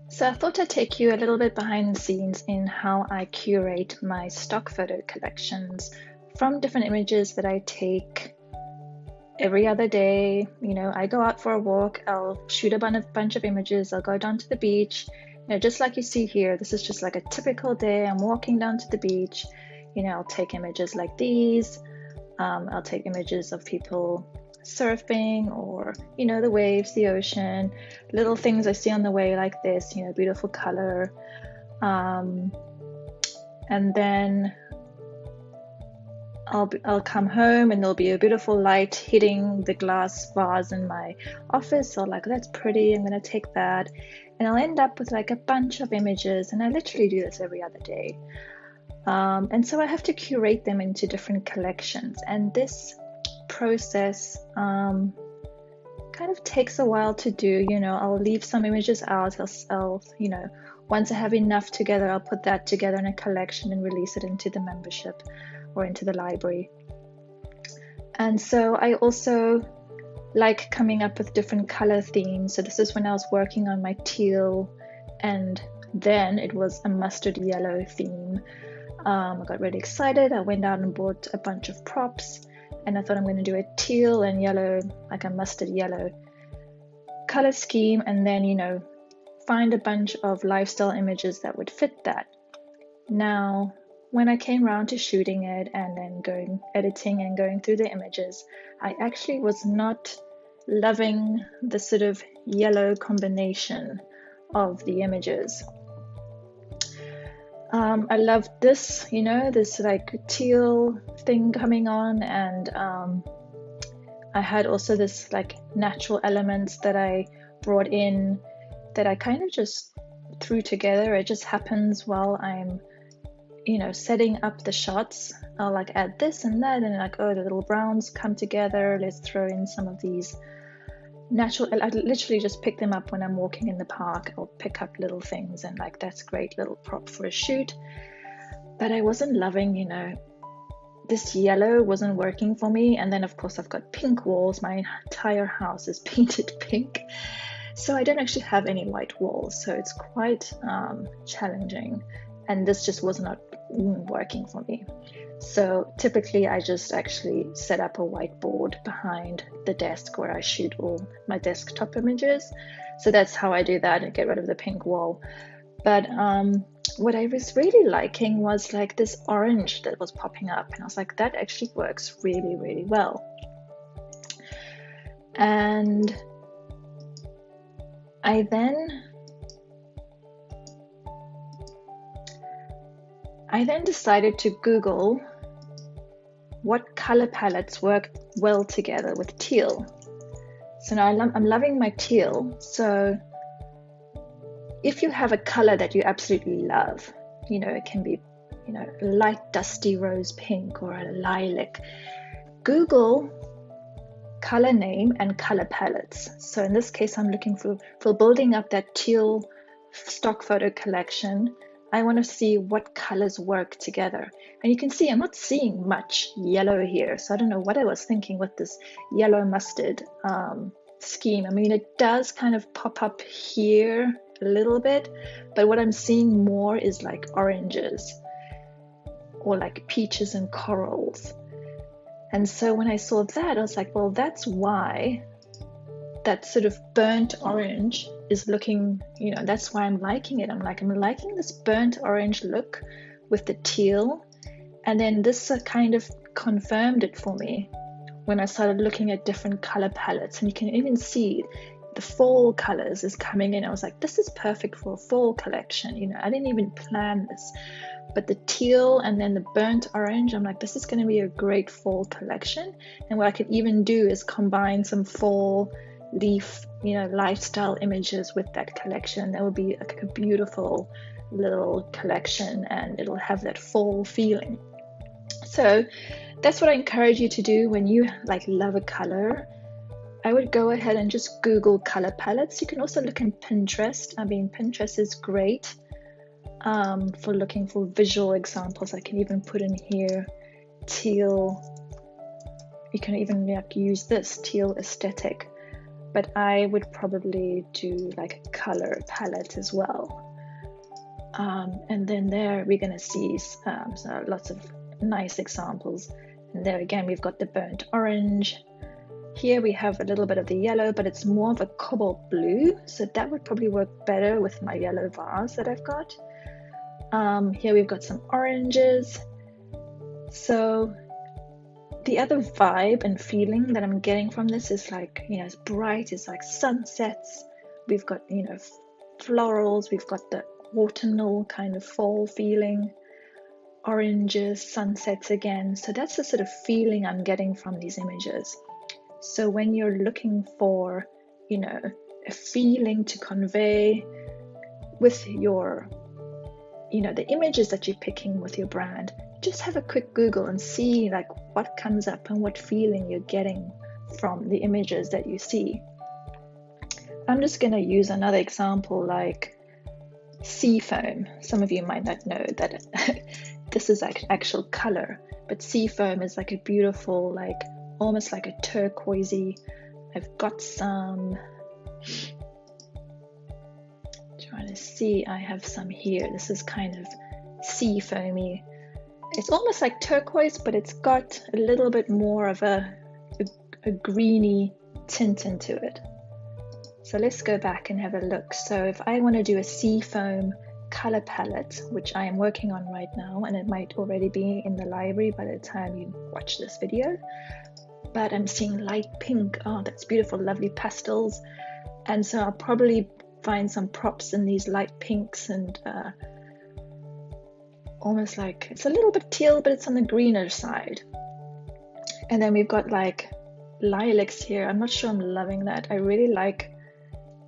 So I thought I'd take you a little bit behind the scenes in how I curate my stock photo collections from different images that I take every other day. I go out for a walk, I'll shoot a bunch of images, I'll go down to the beach. Just like you see here, this is just like a typical day. I'm walking down to the beach. I'll take images like these. I'll take images of people surfing, or the waves, the ocean, little things I see on the way like this, beautiful color. And then I'll come home and there'll be a beautiful light hitting the glass vase in my office. So like, that's pretty, I'm gonna take that, and I'll end up with like a bunch of images. And I literally do this every other day. And so I have to curate them into different collections, and this process kind of takes a while to do. I'll leave some images out. I'll once I have enough together, I'll put that together in a collection and release it into the membership or into the library. And so I also like coming up with different color themes. So this is when I was working on my teal, and then it was a mustard yellow theme. I got really excited. I went out and bought a bunch of props, and I thought I'm going to do a teal and yellow, like a mustard yellow color scheme, and then find a bunch of lifestyle images that would fit that. Now, when I came around to shooting it and then editing and going through the images, I actually was not loving the sort of yellow combination of the images. I loved this, this like teal thing coming on, and I had also this like natural elements that I brought in that I kind of just threw together. It just happens while I'm setting up the shots. I'll like add this and that, and like, oh, the little browns come together, let's throw in some of these natural. I literally just pick them up when I'm walking in the park. I'll pick up little things, and like, that's great little prop for a shoot. But I wasn't loving, this yellow wasn't working for me. And then of course I've got pink walls. My entire house is painted pink, so I don't actually have any white walls, so it's quite challenging, and this just was not working for me. So typically I just actually set up a whiteboard behind the desk where I shoot all my desktop images. So that's how I do that and get rid of the pink wall. But what I was really liking was like this orange that was popping up, and I was like, that actually works really, really well. And I then decided to Google what color palettes work well together with teal. So now I'm loving my teal. So if you have a color that you absolutely love, it can be, a light dusty rose pink or a lilac, Google color name and color palettes. So in this case, I'm looking for building up that teal stock photo collection. I want to see what colors work together. And you can see I'm not seeing much yellow here. So I don't know what I was thinking with this yellow mustard scheme. I mean, it does kind of pop up here a little bit, but what I'm seeing more is like oranges or like peaches and corals. And so when I saw that, I was like, well, that's why that sort of burnt orange is looking, that's why I'm liking it. I'm liking this burnt orange look with the teal. And then this kind of confirmed it for me when I started looking at different color palettes. And you can even see the fall colors is coming in. I was like, this is perfect for a fall collection. I didn't even plan this. But the teal and then the burnt orange, I'm like, this is going to be a great fall collection. And what I could even do is combine some fall leaf, lifestyle images with that collection. That would be like a beautiful little collection, and it'll have that fall feeling. So that's what I encourage you to do when you like love a color. I would go ahead and just Google color palettes. You can also look in Pinterest. I mean, Pinterest is great for looking for visual examples. I can even put in here teal. You can even use this teal aesthetic. but I would probably do like a color palette as well. And then there we're going to see so lots of nice examples. And there again, we've got the burnt orange. Here we have a little bit of the yellow, but it's more of a cobalt blue. So that would probably work better with my yellow vase that I've got. Here we've got some oranges. So the other vibe and feeling that I'm getting from this is like, it's bright, it's like sunsets. We've got, florals, we've got the autumnal kind of fall feeling, oranges, sunsets again. So that's the sort of feeling I'm getting from these images. So when you're looking for, a feeling to convey with your, the images that you're picking with your brand, just have a quick Google and see like what comes up and what feeling you're getting from the images that you see. I'm just going to use another example like sea foam. Some of you might not know that this is like actual color, but sea foam is like a beautiful, like almost like a turquoisey. I've got some, trying to see, I have some here. This is kind of sea foamy. It's almost like turquoise, but it's got a little bit more of a greeny tint into it. So let's go back and have a look. So if I want to do a seafoam color palette, which I am working on right now, and it might already be in the library by the time you watch this video, but I'm seeing light pink. Oh, that's beautiful, lovely pastels. And so I'll probably find some props in these light pinks and almost like, it's a little bit teal, but it's on the greener side. And then we've got like lilacs here. I'm not sure I'm loving that. I really like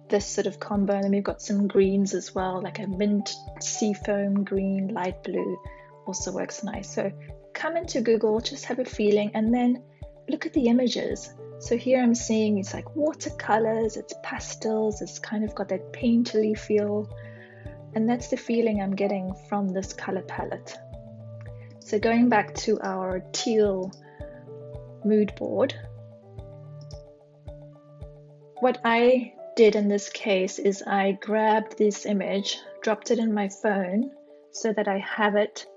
this sort of combo. And then we've got some greens as well, like a mint seafoam green, light blue also works nice. So come into Google, just have a feeling, and then look at the images. So here I'm seeing it's like watercolors, it's pastels, it's kind of got that painterly feel. And that's the feeling I'm getting from this color palette. So going back to our teal mood board, what I did in this case is I grabbed this image, dropped it in my phone so that I have it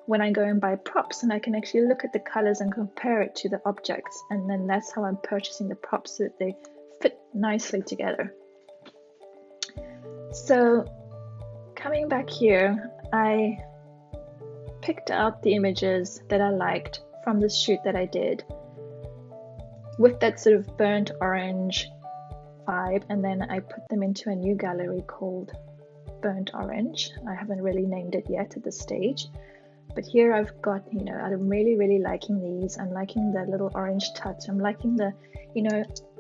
when I go and buy props, and I can actually look at the colors and compare it to the objects. And then that's how I'm purchasing the props, so that they fit nicely together. So coming back here, I picked out the images that I liked from the shoot that I did with that sort of burnt orange vibe, and then I put them into a new gallery called Burnt Orange. I haven't really named it yet at this stage, but here I've got, I'm really liking these. I'm liking the little orange touch. I'm liking the,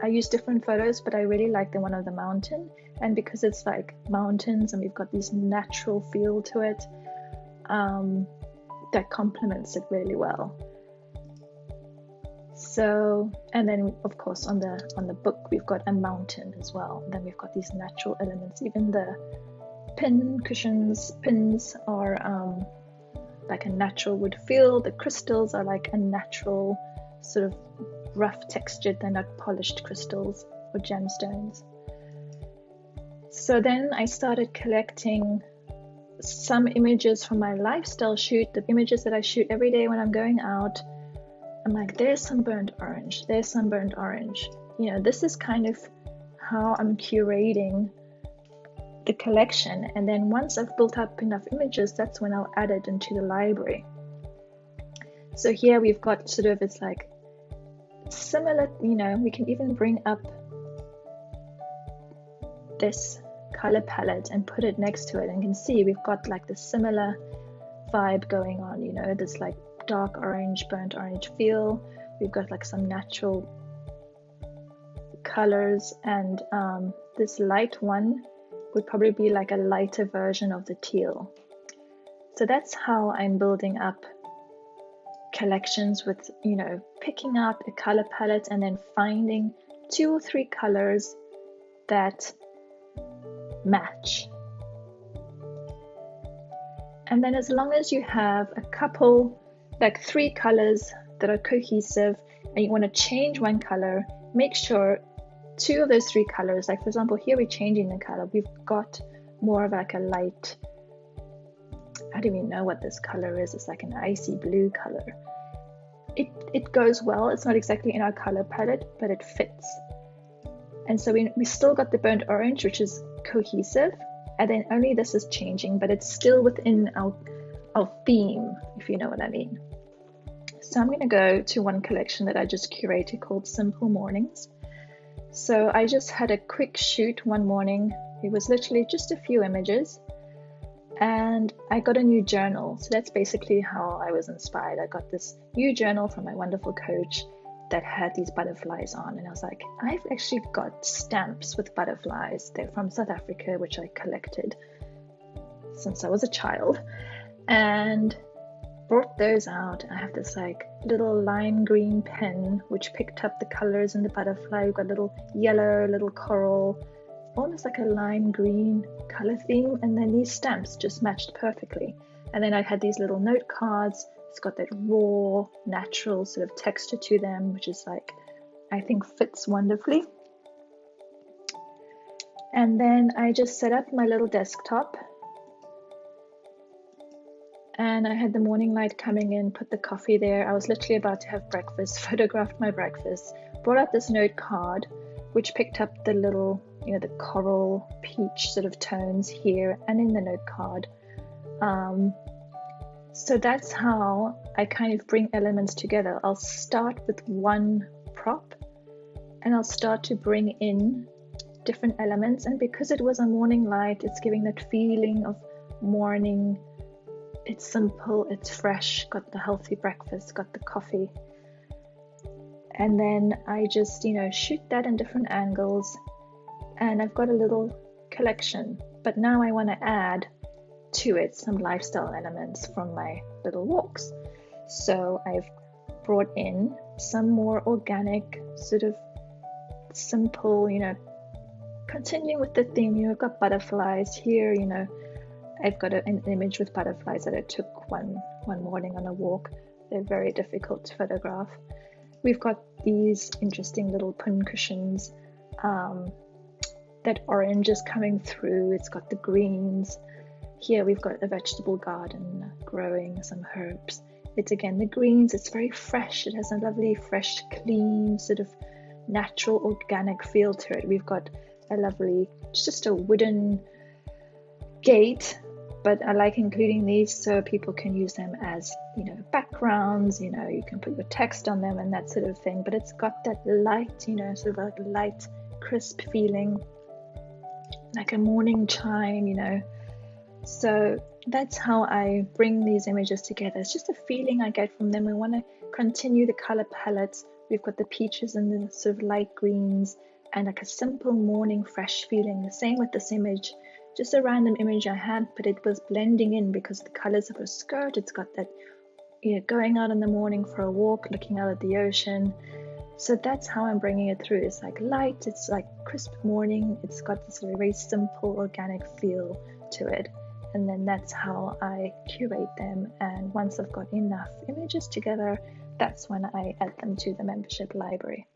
I use different photos, but I really like the one of the mountain, and because it's like mountains and we've got this natural feel to it, that complements it really well. So, and then of course on the book we've got a mountain as well. Then we've got these natural elements. Even the pins are like a natural wood feel. The crystals are like a natural sort of rough textured. They're not polished crystals or gemstones. So then I started collecting some images from my lifestyle shoot, the images that I shoot every day when I'm going out. I'm like, there's some burnt orange, there's some burnt orange. This is kind of how I'm curating the collection. And then once I've built up enough images, that's when I'll add it into the library. So here we've got sort of, it's like similar, we can even bring up this color palette and put it next to it, and you can see we've got like the similar vibe going on, this like dark orange, burnt orange feel. We've got like some natural colors, and this light one would probably be like a lighter version of the teal. So that's how I'm building up collections with, picking up a color palette and then finding 2 or 3 colors that match. And then as long as you have a couple, like 3 colors that are cohesive, and you want to change one color, make sure two of those three colors, like for example, here we're changing the color. We've got more of like a light, I don't even know what this color is. It's like an icy blue color. It goes well. It's not exactly in our color palette, but it fits. And so we still got the burnt orange, which is cohesive, and then only this is changing, but it's still within our theme, if you know what I mean. So I'm going to go to one collection that I just curated called Simple Mornings. So I just had a quick shoot one morning. It was literally just a few images, and I got a new journal. So that's basically how I was inspired. I got this new journal from my wonderful coach that had these butterflies on, and I was like, I've actually got stamps with butterflies. They're from South Africa, which I collected since I was a child, and brought those out. I have this like little lime green pen which picked up the colors in the butterfly. We've got little yellow, little coral, almost like a lime green color theme, and then these stamps just matched perfectly. And then I had these little note cards. It's got that raw, natural sort of texture to them, which is like, I think fits wonderfully. And then I just set up my little desktop, and I had the morning light coming in, put the coffee there. I was literally about to have breakfast, photographed my breakfast, brought out this note card, which picked up the little, the coral peach sort of tones here and in the note card. So that's how I kind of bring elements together. I'll start with one prop, and I'll start to bring in different elements. And because it was a morning light, it's giving that feeling of morning. It's simple, it's fresh, got the healthy breakfast, got the coffee. And then I just, shoot that in different angles, and I've got a little collection. But now I want to add to it some lifestyle elements from my little walks. So I've brought in some more organic, sort of simple, continuing with the theme. I've got butterflies here, I've got an image with butterflies that I took one morning on a walk. They're very difficult to photograph. We've got these interesting little pin cushions. That orange is coming through. It's got the greens. Here we've got a vegetable garden growing some herbs. It's again the greens. It's very fresh. It has a lovely, fresh, clean, sort of natural, organic feel to it. We've got a lovely, just a wooden gate. But I like including these so people can use them as, backgrounds, you can put your text on them and that sort of thing. But it's got that light, sort of like light, crisp feeling, like a morning chime, So that's how I bring these images together. It's just a feeling I get from them. We want to continue the color palettes. We've got the peaches and the sort of light greens and like a simple morning fresh feeling. The same with this image. Just a random image I had, but it was blending in because the colors of her skirt. It's got that, going out in the morning for a walk, looking out at the ocean. So that's how I'm bringing it through. It's like light, it's like crisp morning. It's got this very simple, organic feel to it. And then that's how I curate them. And once I've got enough images together, that's when I add them to the membership library.